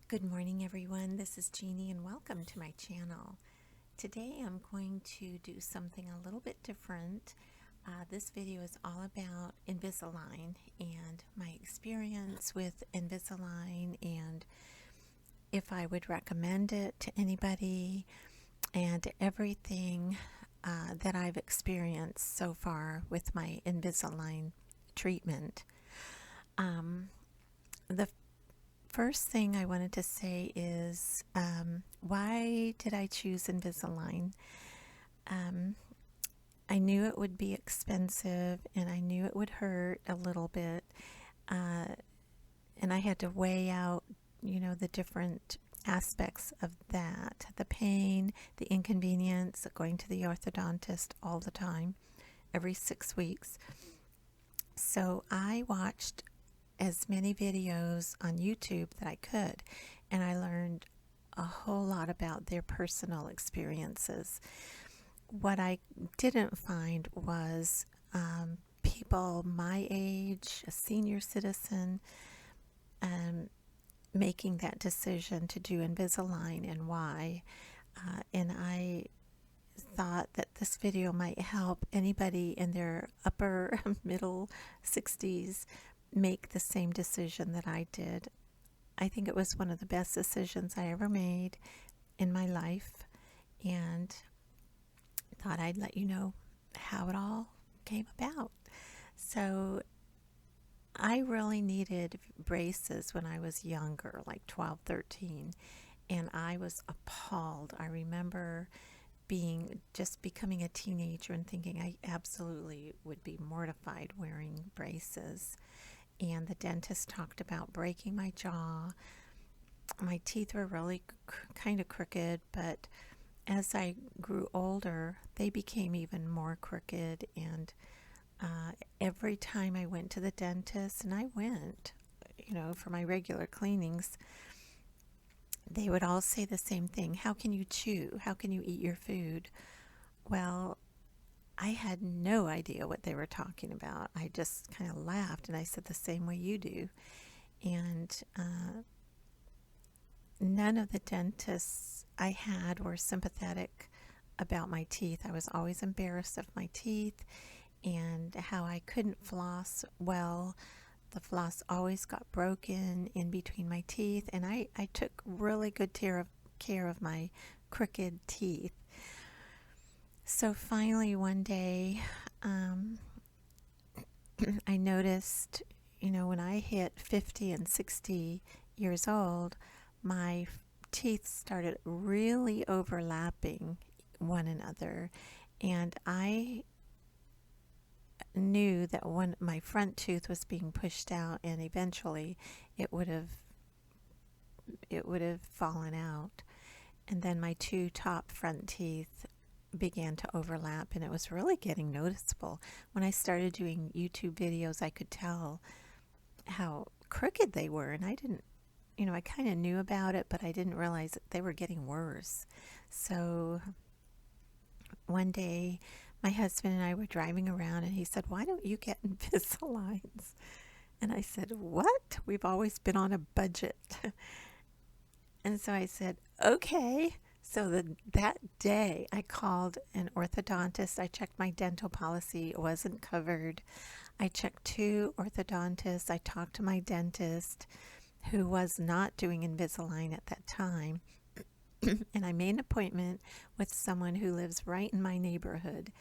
Good morning, everyone. This is Jeannie, and welcome to my channel. Today I'm going to do something a little bit different. This video is all about Invisalign and my experience with Invisalign and if I would recommend it to anybody and everything that I've experienced so far with my Invisalign treatment. The first thing I wanted to say is why did I choose Invisalign? I knew it would be expensive and I knew it would hurt a little bit, and I had to weigh out, the different aspects of that, the pain, the inconvenience, going to the orthodontist all the time, every 6 weeks. So I watched as many videos on YouTube that I could, and I learned a whole lot about their personal experiences. What I didn't find was people my age, a senior citizen, making that decision to do Invisalign and why. And I thought that this video might help anybody in their upper middle 60s make the same decision that I did. I think it was one of the best decisions I ever made in my life, and thought I'd let you know how it all came about. So I really needed braces when I was younger, like 12, 13, and I was appalled. I remember becoming a teenager and thinking I absolutely would be mortified wearing braces. And the dentist talked about breaking my jaw. My teeth were really kind of crooked, but as I grew older, they became even more crooked. And every time I went to the dentist, and I went, for my regular cleanings, they would all say the same thing. How can you chew? How can you eat your food? Well, I had no idea what they were talking about. I just kind of laughed and I said, the same way you do. And none of the dentists I had were sympathetic about my teeth. I was always embarrassed of my teeth and how I couldn't floss well. The floss always got broken in between my teeth, and I took really good care of my crooked teeth. So finally one day, I noticed, when I hit 50 and 60 years old, my teeth started really overlapping one another, and I knew that when my front tooth was being pushed out, and eventually it would have fallen out, and then my two top front teeth began to overlap, and it was really getting noticeable. When I started doing YouTube videos, I could tell how crooked they were, and I didn't, I kind of knew about it, but I didn't realize that they were getting worse. So one day my husband and I were driving around, and he said, "Why don't you get Invisaligns?" And I said, "What? We've always been on a budget." And so I said, "Okay." So that day I called an orthodontist. I checked my dental policy. It wasn't covered. I checked 2 orthodontists. I talked to my dentist, who was not doing Invisalign at that time. And I made an appointment with someone who lives right in my neighborhood.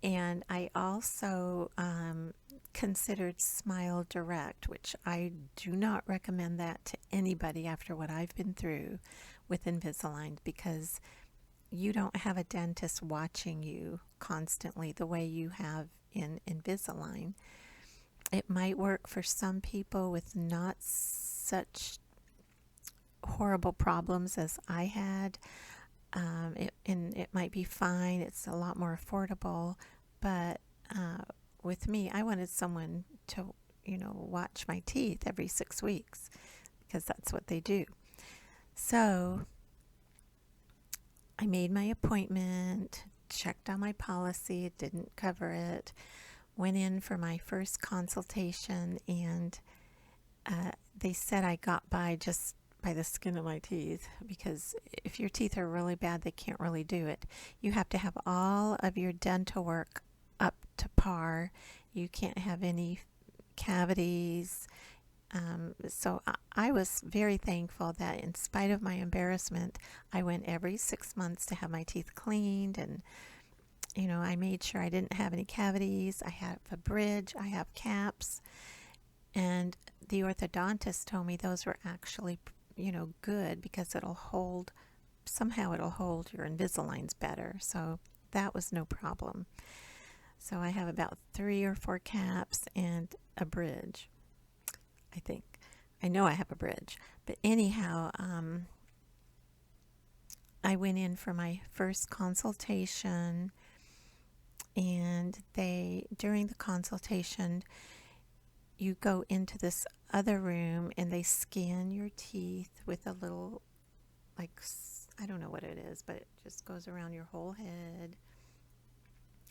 And I also considered Smile Direct, which I do not recommend that to anybody after what I've been through with Invisalign, because you don't have a dentist watching you constantly the way you have in Invisalign. It might work for some people with not such horrible problems as I had, and it might be fine. It's a lot more affordable, but with me, I wanted someone to, watch my teeth every 6 weeks, because that's what they do. So I made my appointment, checked on my policy, it didn't cover it, went in for my first consultation, and they said I got by just by the skin of my teeth, because if your teeth are really bad, they can't really do it. You have to have all of your dental work up to par. You can't have any cavities. So I was very thankful that in spite of my embarrassment, I went every 6 months to have my teeth cleaned, and I made sure I didn't have any cavities. I have a bridge, I have caps, and the orthodontist told me those were actually, good, because somehow it'll hold your Invisaligns better. So that was no problem. So I have about 3 or 4 caps and a bridge, I think. I know I have a bridge. But anyhow, I went in for my first consultation, and during the consultation, you go into this other room and they scan your teeth with a little, I don't know what it is, but it just goes around your whole head.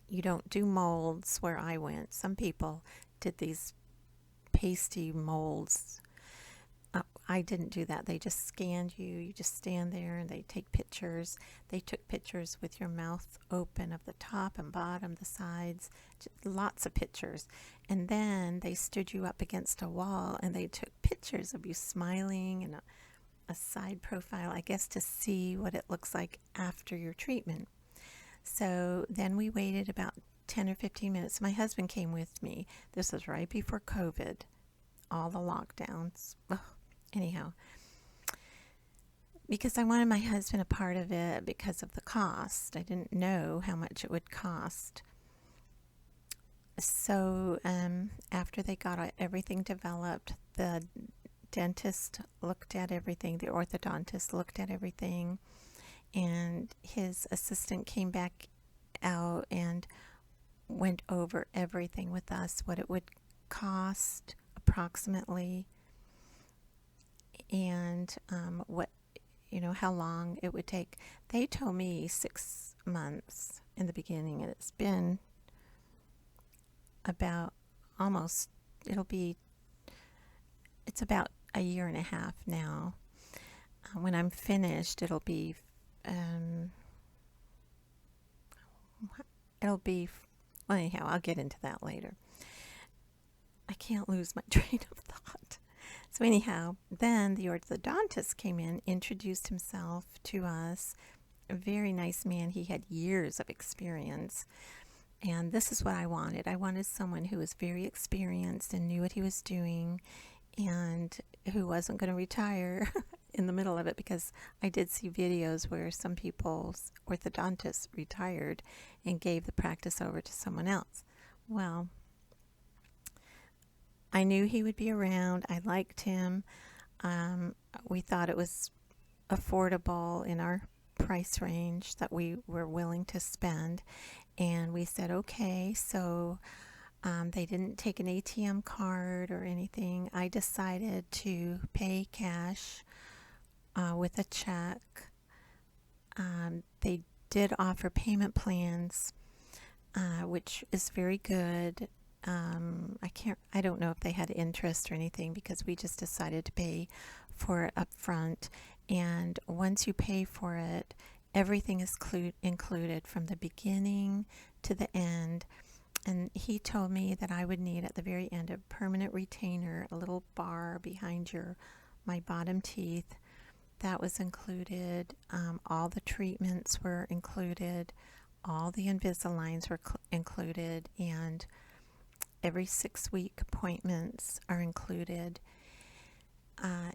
You don't do molds where I went. Some people did these pasty molds. I didn't do that. They just scanned you. You just stand there and they take pictures. They took pictures with your mouth open of the top and bottom, the sides, lots of pictures. And then they stood you up against a wall and they took pictures of you smiling and a side profile, I guess, to see what it looks like after your treatment. So then we waited about 10 or 15 minutes. My husband came with me. This was right before COVID, all the lockdowns. Ugh. Anyhow, because I wanted my husband a part of it because of the cost. I didn't know how much it would cost. So after they got everything developed, the dentist looked at everything, the orthodontist looked at everything, and his assistant came back out and went over everything with us, what it would cost approximately, and how long it would take. They told me 6 months in the beginning, and it's been about it's about a year and a half now. When I'm finished, it'll be well, anyhow, I'll get into that later. I can't lose my train of thought. So anyhow, then the orthodontist came in, introduced himself to us. A very nice man. He had years of experience. And this is what I wanted. I wanted someone who was very experienced and knew what he was doing, and who wasn't going to retire in the middle of it, because I did see videos where some people's orthodontists retired and gave the practice over to someone else. Well, I knew he would be around. I liked him. We thought it was affordable in our price range that we were willing to spend. And we said, okay. So they didn't take an ATM card or anything. I decided to pay cash with a check. They did offer payment plans, which is very good. I don't know if they had interest or anything, because we just decided to pay for it up front. And once you pay for it, everything is included from the beginning to the end. And he told me that I would need at the very end a permanent retainer, a little bar behind my bottom teeth. That was included. All the treatments were included. All the Invisaligns were included, and every 6-week appointments are included.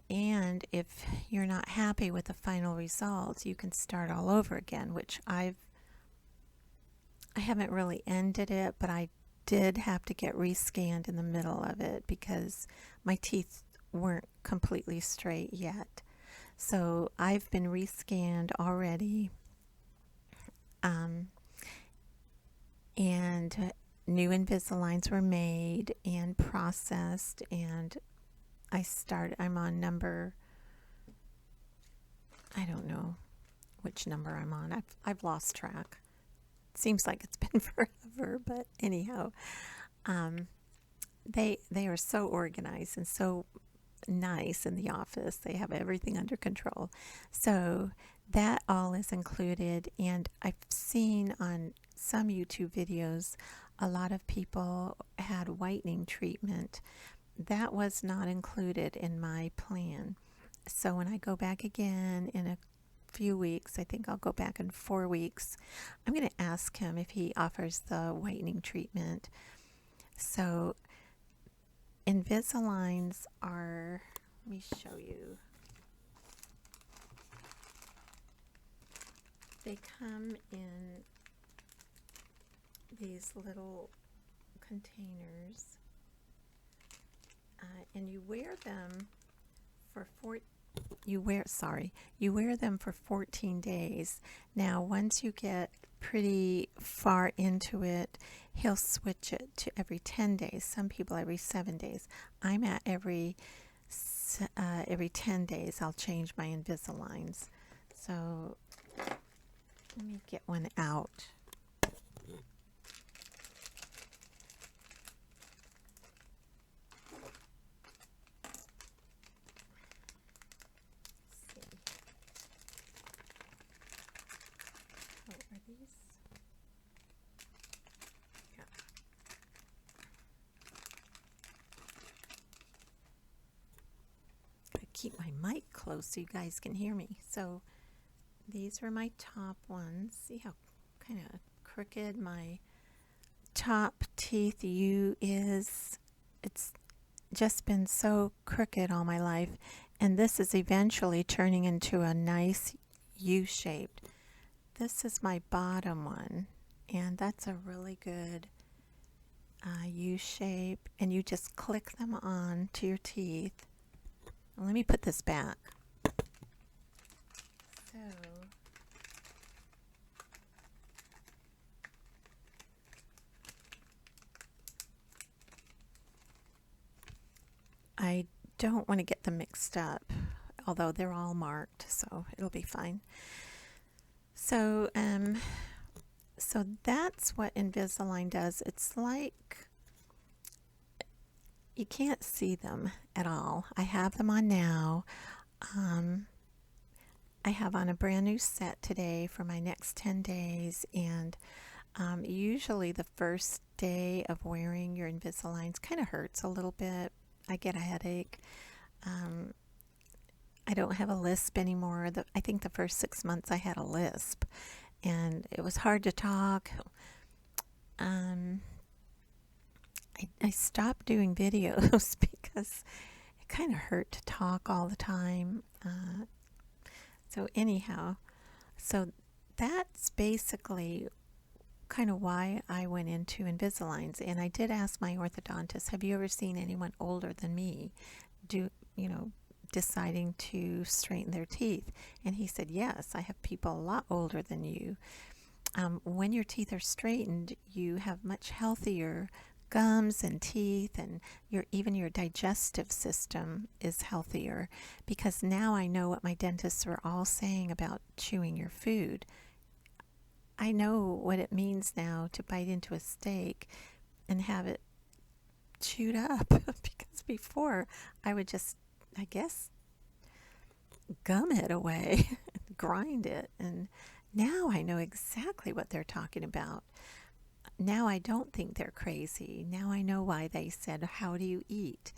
And if you're not happy with the final results, you can start all over again, which I haven't really ended it, but I did have to get rescanned in the middle of it because my teeth weren't completely straight yet. So I've been rescanned already. And new Invisaligns were made and processed, and I'm on number, I don't know which number I'm on. I've lost track. It seems like it's been forever, but anyhow, they are so organized and so nice in the office. They have everything under control. So that all is included. And I've seen on some YouTube videos, a lot of people had whitening treatment. That was not included in my plan. So when I go back again in a few weeks, I think I'll go back in 4 weeks, I'm going to ask him if he offers the whitening treatment. So Invisaligns are, let me show you. They come in these little containers, and you wear them for you wear them for 14 days. Now, once you get pretty far into it, he'll switch it to every 10 days. Some people every 7 days. I'm at every 10 days. I'll change my Invisaligns. So let me get one out. Keep my mic close so you guys can hear me. So these are my top ones. See how kind of crooked my top teeth U is? It's just been so crooked all my life, and this is eventually turning into a nice U-shaped. This is my bottom one, and that's a really good U-shape, and you just click them on to your teeth. Let me put this back. So I don't want to get them mixed up, although they're all marked, so it'll be fine. So so that's what Invisalign does. It's like you can't see them at all. I have them on now. I have on a brand new set today for my next 10 days, and usually the first day of wearing your Invisaligns kind of hurts a little bit. I get a headache. I don't have a lisp anymore. I think the first 6 months I had a lisp, and it was hard to talk. I stopped doing videos because it kind of hurt to talk all the time. So anyhow, so that's basically kind of why I went into Invisaligns. And I did ask my orthodontist, have you ever seen anyone older than me deciding to straighten their teeth? And he said, yes, I have people a lot older than you. When your teeth are straightened, you have much healthier gums and teeth, and even your digestive system is healthier, because now I know what my dentists were all saying about chewing your food. I know what it means now to bite into a steak and have it chewed up because before I would just, I guess, gum it away, grind it, and now I know exactly what they're talking about. Now I don't think they're crazy. Now I know why they said, how do you eat?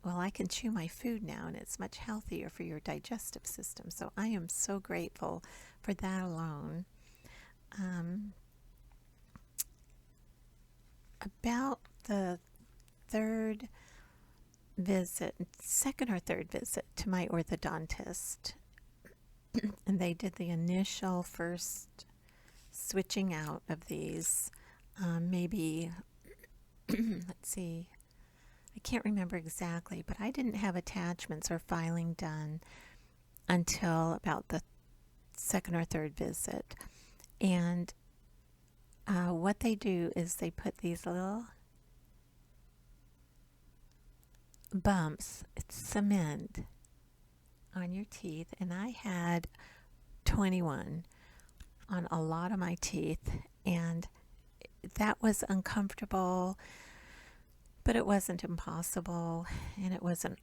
Well, I can chew my food now, and it's much healthier for your digestive system. So I am so grateful for that alone. About the second or third visit to my orthodontist, and they did the initial first switching out of these. Maybe, let's see, I can't remember exactly, but I didn't have attachments or filing done until about the second or third visit. And what they do is they put these little bumps, it's cement, on your teeth, and I had 21 on a lot of my teeth, and that was uncomfortable, But it wasn't impossible, and it wasn't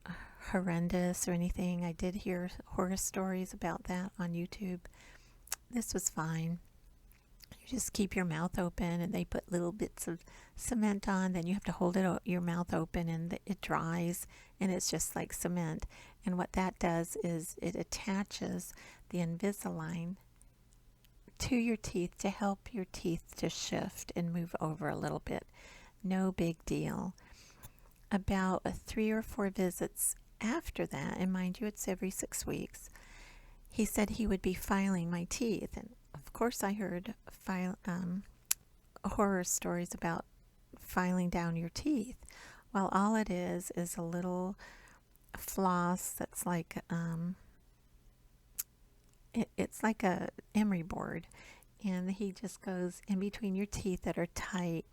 horrendous or anything. I did hear horror stories about that on YouTube. This was fine. You just keep your mouth open, and they put little bits of cement on. Then you have to hold your mouth open, and it dries, and it's just like cement. And what that does is it attaches the Invisalign to your teeth to help your teeth to shift and move over a little bit. No big deal. About 3 or 4 visits after that, and mind you, it's every 6 weeks, he said he would be filing my teeth. And of course, I heard horror stories about filing down your teeth. Well, all it is a little floss that's like it's like a emery board, and he just goes in between your teeth that are tight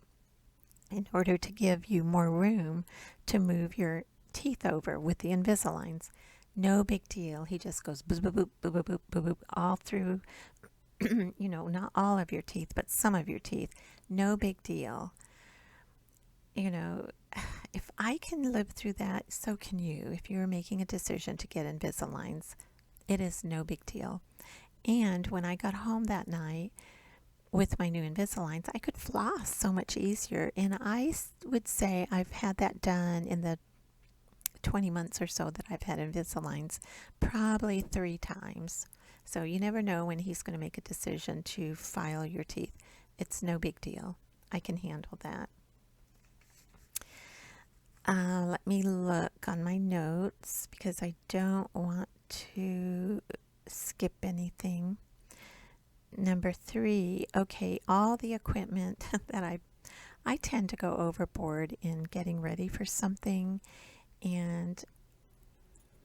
in order to give you more room to move your teeth over with the Invisaligns. No big deal. He just goes boop, boop, boop, boop, boop, boop, boop, all through, not all of your teeth, but some of your teeth. No big deal. If I can live through that, so can you. If you're making a decision to get Invisaligns, it is no big deal. And when I got home that night with my new Invisaligns, I could floss so much easier. And I would say I've had that done in the 20 months or so that I've had Invisaligns, probably 3 times. So you never know when he's going to make a decision to file your teeth. It's no big deal. I can handle that. Let me look on my notes because I don't want to skip anything. Number 3, okay, all the equipment that I tend to go overboard in getting ready for something, and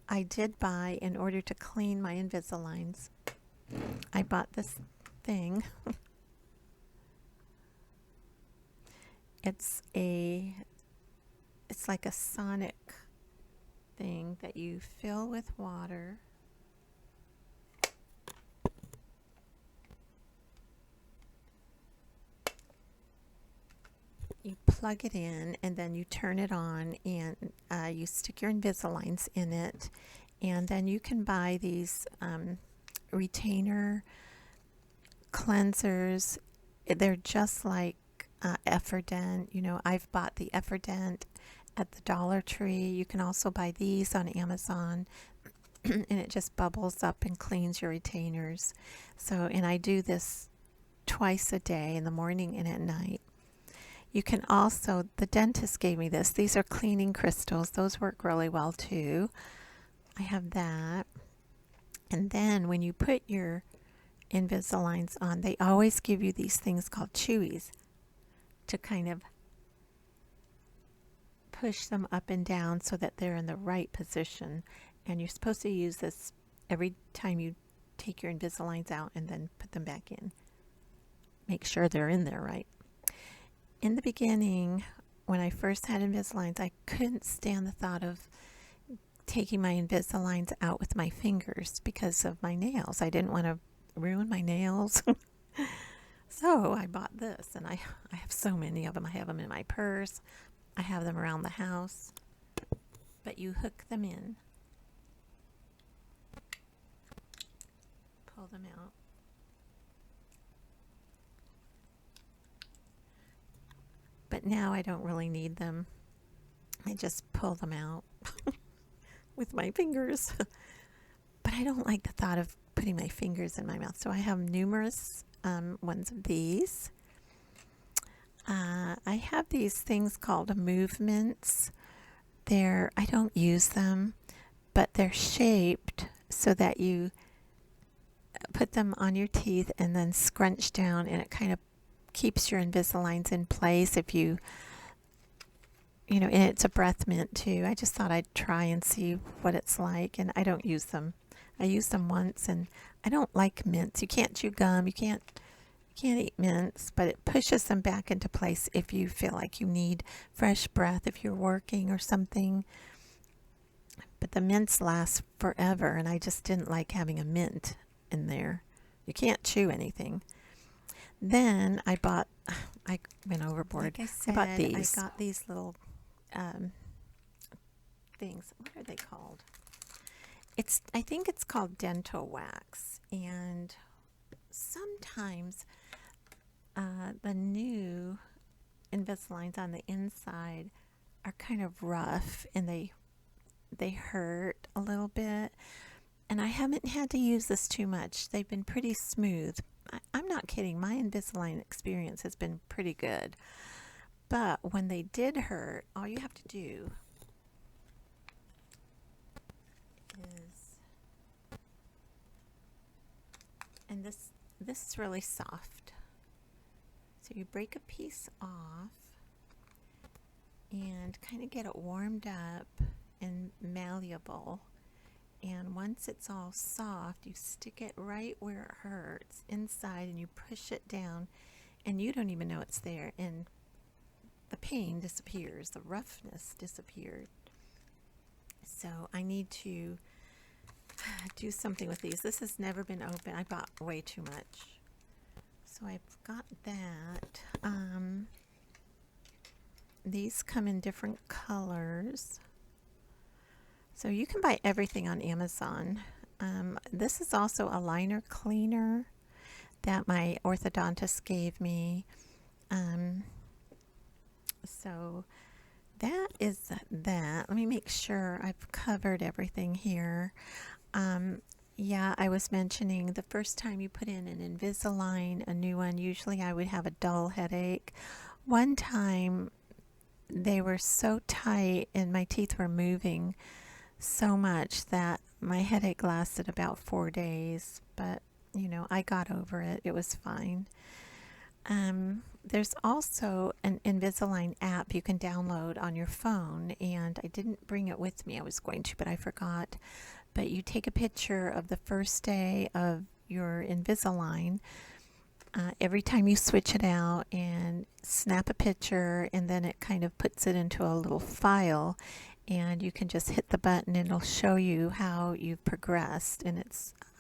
I did buy, in order to clean my Invisaligns, I bought this thing. It's like a sonic thing that you fill with water. You plug it in, and then you turn it on, and you stick your Invisaligns in it, and then you can buy these retainer cleansers. They're just like Efferdent. I've bought the Efferdent at the Dollar Tree. You can also buy these on Amazon, and it just bubbles up and cleans your retainers. And I do this twice a day, in the morning and at night. You can also, the dentist gave me this. These are cleaning crystals. Those work really well too. I have that. And then when you put your Invisaligns on, they always give you these things called chewies to kind of push them up and down so that they're in the right position. And you're supposed to use this every time you take your Invisaligns out and then put them back in. Make sure they're in there right. In the beginning, when I first had Invisaligns, I couldn't stand the thought of taking my Invisaligns out with my fingers because of my nails. I didn't want to ruin my nails. So I bought this, and I have so many of them. I have them in my purse. I have them around the house. But you hook them in. Pull them out. But now I don't really need them. I just pull them out with my fingers. But I don't like the thought of putting my fingers in my mouth. So I have numerous ones of these. I have these things called movements. I don't use them, but they're shaped so that you put them on your teeth and then scrunch down, and it kind of keeps your Invisaligns in place. And it's a breath mint too. I just thought I'd try and see what it's like, and I don't use them. I used them once, and I don't like mints. You can't chew gum. You can't eat mints, but it pushes them back into place if you feel like you need fresh breath, if you're working or something. But the mints last forever, and I just didn't like having a mint in there. You can't chew anything. Then I went overboard. Like I said, I bought these. I got these little um, things. What are they called? I think it's called dental wax, and sometimes the new Invisaligns on the inside are kind of rough, and they hurt a little bit. And I haven't had to use this too much. They've been pretty smooth. I'm not kidding. My Invisalign experience has been pretty good. But when they did hurt, all you have to do is, and this is really soft. So you break a piece off and kind of get it warmed up and malleable. And once it's all soft, you stick it right where it hurts inside, and you push it down, and you don't even know it's there, and the pain disappears, the roughness disappeared. So I need to do something with these. This has never been open. I bought way too much. So I've got that. These come in different colors. So you can buy everything on Amazon. This is also a liner cleaner that my orthodontist gave me. So that is that. Let me make sure I've covered everything here. Yeah, I was mentioning the first time you put in an Invisalign, a new one, usually I would have a dull headache. One time they were so tight and my teeth were moving so much that my headache lasted about 4 days, but you know, I got over it. It was fine. There's also an Invisalign app you can download on your phone, and I didn't bring it with me. I was going to, but I forgot. But you take a picture of the first day of your Invisalign every time you switch it out, and snap a picture, and then it kind of puts it into a little file, and you can just hit the button and it'll show you how you've progressed. And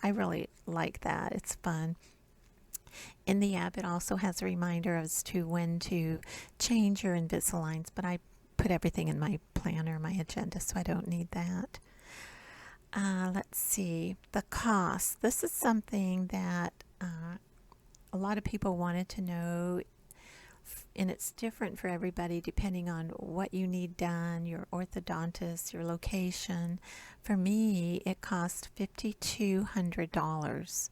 I really like that. It's fun. In the app, it also has a reminder as to when to change your Invisaligns, but I put everything in my planner, my agenda, so I don't need that. Let's see, the cost. This is something that a lot of people wanted to know, and it's different for everybody depending on what you need done, your orthodontist, your location. For me, it cost $5,200.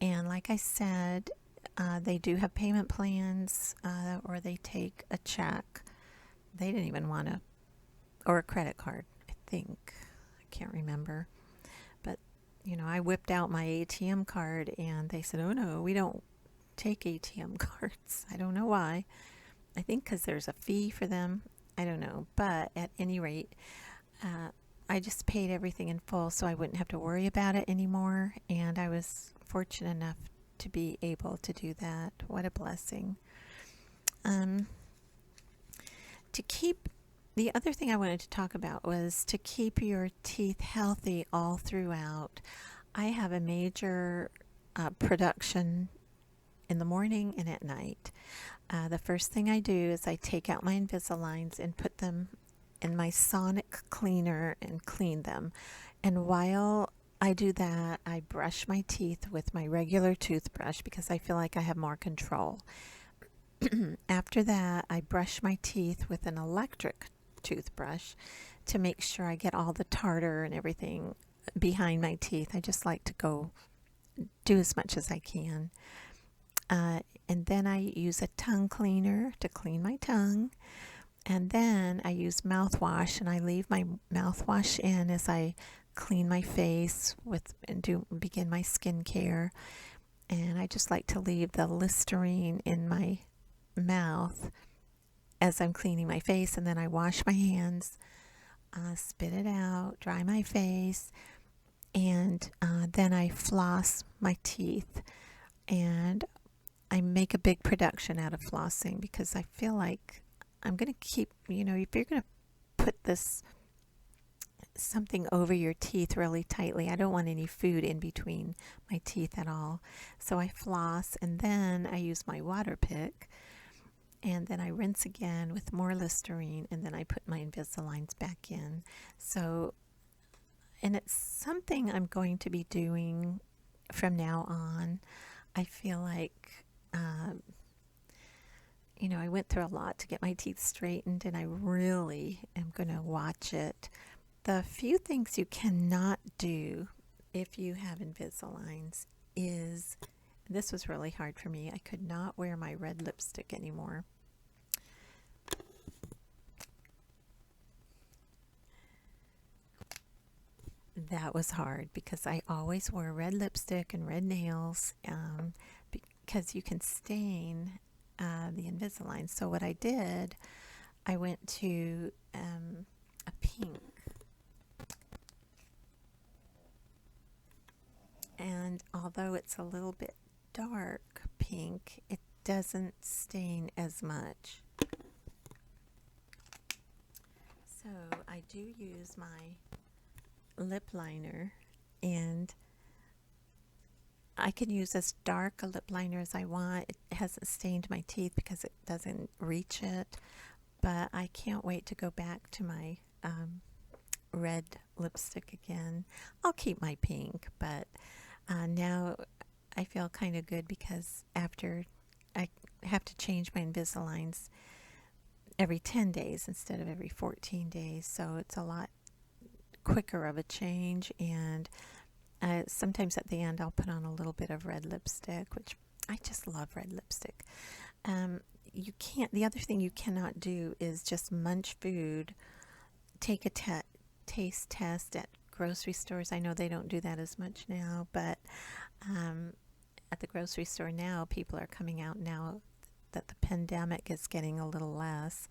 And like I said, they do have payment plans, or they take a check. They didn't even want to, or a credit card, I think. I can't remember. But, you know, I whipped out my ATM card and they said, oh no, we don't take ATM cards. I don't know why. I think because there's a fee for them. I don't know. But at any rate, I just paid everything in full so I wouldn't have to worry about it anymore. And I was fortunate enough to be able to do that. What a blessing. The other thing I wanted to talk about was to keep your teeth healthy all throughout. I have a major production in the morning and at night. The first thing I do is I take out my Invisaligns and put them in my sonic cleaner and clean them. And while I do that, I brush my teeth with my regular toothbrush because I feel like I have more control. After that, I brush my teeth with an electric toothbrush to make sure I get all the tartar and everything behind my teeth. I just like to go do as much as I can. And then I use a tongue cleaner to clean my tongue. And then I use mouthwash, and I leave my mouthwash in as I clean my face and begin my skincare. And I just like to leave the Listerine in my mouth as I'm cleaning my face, and then I wash my hands, spit it out, dry my face, and then I floss my teeth. And I make a big production out of flossing because I feel like I'm going to keep, if you're going to put something over your teeth really tightly, I don't want any food in between my teeth at all. So I floss, and then I use my water pick and then I rinse again with more Listerine, and then I put my Invisaligns back in. So, and it's something I'm going to be doing from now on. I feel like, I went through a lot to get my teeth straightened, and I really am going to watch it. The few things you cannot do if you have Invisaligns is, this was really hard for me. I could not wear my red lipstick anymore. That was hard because I always wore red lipstick and red nails, because you can stain the Invisalign. So what I did, I went to a pink, and although it's a little bit dark pink, it doesn't stain as much. So I do use my lip liner, and I can use as dark a lip liner as I want. It hasn't stained my teeth because it doesn't reach it, but I can't wait to go back to my red lipstick again. I'll keep my pink, but now I feel kind of good because after I have to change my Invisaligns every 10 days instead of every 14 days, so it's a lot quicker of a change. And sometimes at the end I'll put on a little bit of red lipstick, which I just love red lipstick. The other thing you cannot do is just munch food. Take a taste test at grocery stores. I know they don't do that as much now, but at the grocery store now, people are coming out now that the pandemic is getting a little less.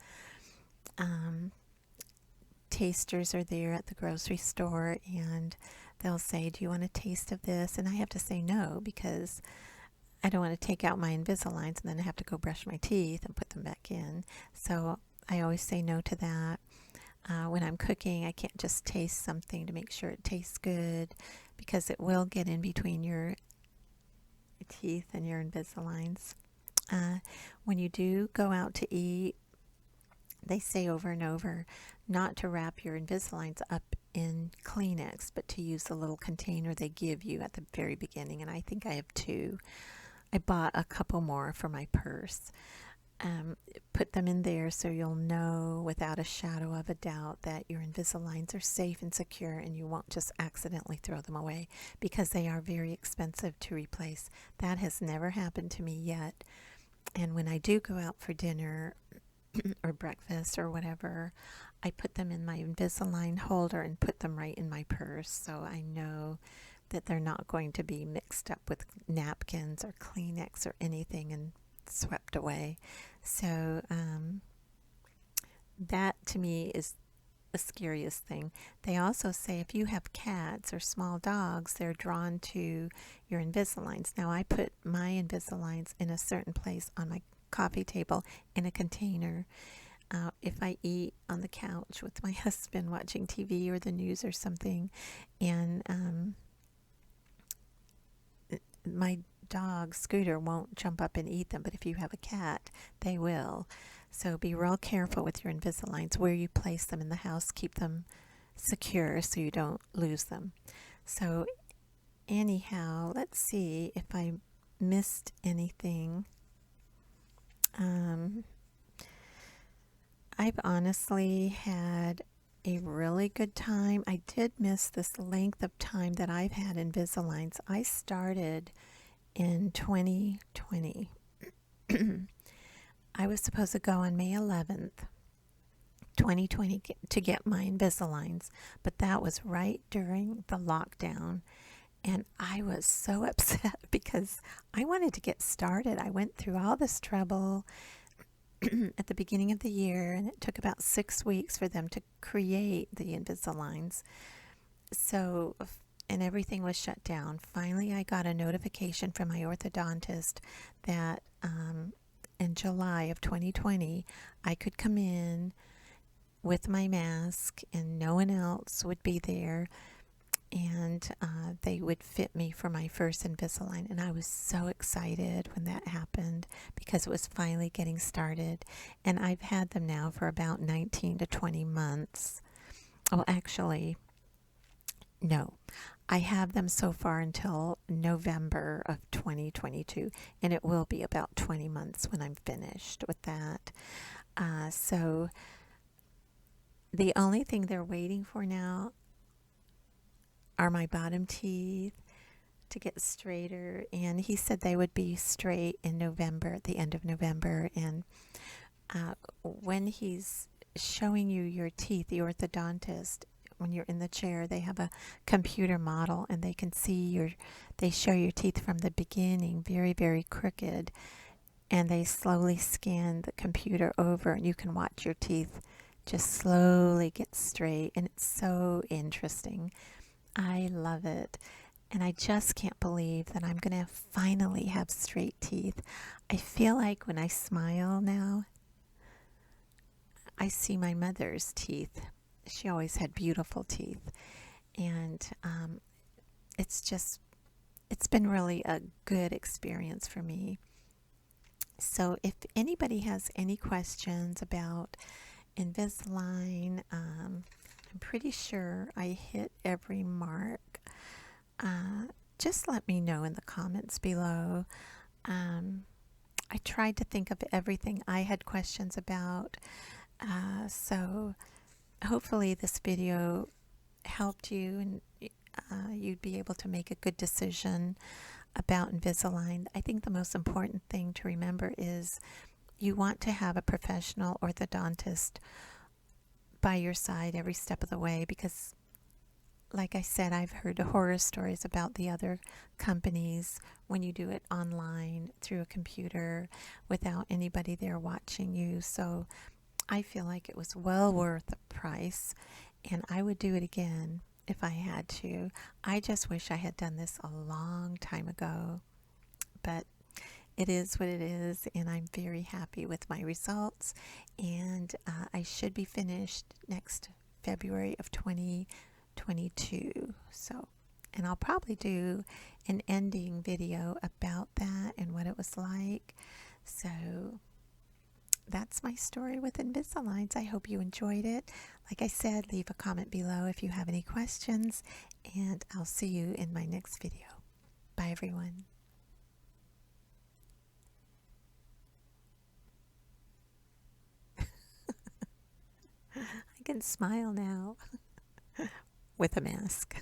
Tasters are there at the grocery store, and they'll say, do you want a taste of this? And I have to say no, because I don't want to take out my Invisaligns and then I have to go brush my teeth and put them back in. So I always say no to that. When I'm cooking, I can't just taste something to make sure it tastes good, because it will get in between your teeth and your Invisaligns. When you do go out to eat, they say over and over not to wrap your Invisaligns up in Kleenex, but to use the little container they give you at the very beginning. And I think I have 2. I bought a couple more for my purse. Put them in there so you'll know without a shadow of a doubt that your Invisaligns are safe and secure, and you won't just accidentally throw them away, because they are very expensive to replace. That has never happened to me yet. And when I do go out for dinner or breakfast or whatever, I put them in my Invisalign holder and put them right in my purse, so I know that they're not going to be mixed up with napkins or Kleenex or anything and swept away. So that to me is the scariest thing. They also say if you have cats or small dogs, they're drawn to your Invisaligns. Now I put my Invisaligns in a certain place on my coffee table in a container. If I eat on the couch with my husband watching TV or the news or something, and my dog Scooter won't jump up and eat them, but if you have a cat, they will. So be real careful with your Invisaligns where you place them in the house. Keep them secure so you don't lose them. So anyhow, let's see if I missed anything. I've honestly had a really good time. I did miss this length of time that I've had Invisaligns. I started in 2020. I was supposed to go on May 11th, 2020 to get my Invisaligns, but that was right during the lockdown. And I was so upset because I wanted to get started. I went through all this trouble at the beginning of the year, and it took about 6 weeks for them to create the Invisaligns. So, and everything was shut down. Finally, I got a notification from my orthodontist that in July of 2020, I could come in with my mask and no one else would be there. and they would fit me for my first Invisalign. And I was so excited when that happened because it was finally getting started. And I've had them now for about 19 to 20 months. Well, actually, no. I have them so far until November of 2022, and it will be about 20 months when I'm finished with that. So the only thing they're waiting for now are my bottom teeth to get straighter, and he said they would be straight in November, at the end of November. And when he's showing you your teeth, the orthodontist, when you're in the chair, they have a computer model, and they can see they show your teeth from the beginning, very, very crooked, and they slowly scan the computer over, and you can watch your teeth just slowly get straight, and it's so interesting. I love it. And I just can't believe that I'm going to finally have straight teeth. I feel like when I smile now, I see my mother's teeth. She always had beautiful teeth. And it's been really a good experience for me. So if anybody has any questions about Invisalign, I'm pretty sure I hit every mark. Just let me know in the comments below. I tried to think of everything I had questions about. So hopefully this video helped you, and you'd be able to make a good decision about Invisalign. I think the most important thing to remember is you want to have a professional orthodontist by your side every step of the way, because like I said, I've heard horror stories about the other companies when you do it online through a computer without anybody there watching you. So I feel like it was well worth the price, and I would do it again if I had to. I just wish I had done this a long time ago, but it is what it is, and I'm very happy with my results. And I should be finished next February of 2022. So, and I'll probably do an ending video about that and what it was like. So that's my story with Invisaligns. I hope you enjoyed it. Like I said, leave a comment below if you have any questions, and I'll see you in my next video. Bye, everyone. I can smile now with a mask.